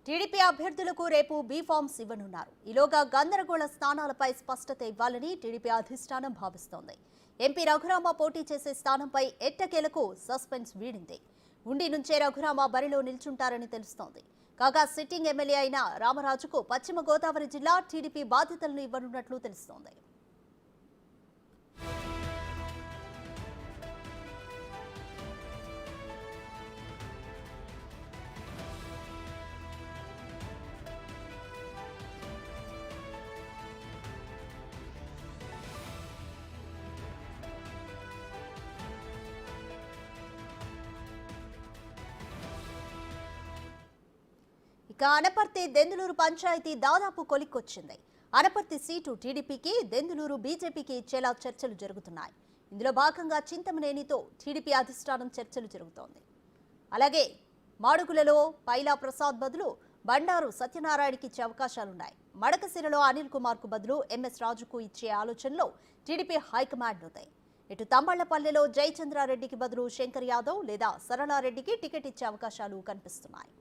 TDP అభ్యర్థులకు రేపు be forms ఇవ్వనున్నారు. ఈలోగా గందరగోళ స్థానాలపై స్పష్టత ఇవ్వాలని టీడీపీ అధిష్టానం భావిస్తోంది. ఎంపీ రఘురామ పోటీ చేసే స్థానంపై ఎట్టకేలకు సస్పెన్స్ వీడింది. ఉండి నుంచే రఘురామ బరిలో నిల్చుంటారని తెలుస్తోంది. కాగా సిట్టింగ్ ఎమ్మెల్యే అయిన రామరాజుకు పశ్చిమ గోదావరి జిల్లా టీడీపీ బాధ్యతలను ఇవ్వనున్నట్లు తెలుస్తోంది. ఇక అనపర్తి దెందులూరు పంచాయతీ దాదాపు కొలిక్కొచ్చింది. అనపర్తి సీటు టీడీపీకి, దెందులూరు బీజేపీకి ఇచ్చేలా చర్చలు జరుగుతున్నాయి. ఇందులో భాగంగా చింతమనేనితో టీడీపీ అధిష్టానం చర్చలు జరుగుతోంది. అలాగే మాడుగులలో పైలా ప్రసాద్ బదులు బండారు సత్యనారాయణకి ఇచ్చే అవకాశాలున్నాయి. మడకసిరలో అనిల్ కుమార్ కు బదులు ఎంఎస్ రాజుకు ఇచ్చే ఆలోచనలో టీడీపీ హైకమాండ్ ఉంది. ఇటు తంబళ్లపల్లెలో జయచంద్రారెడ్డికి బదులు శంకర్ యాదవ్ లేదా సరళారెడ్డికి టికెట్ ఇచ్చే అవకాశాలు కనిపిస్తున్నాయి.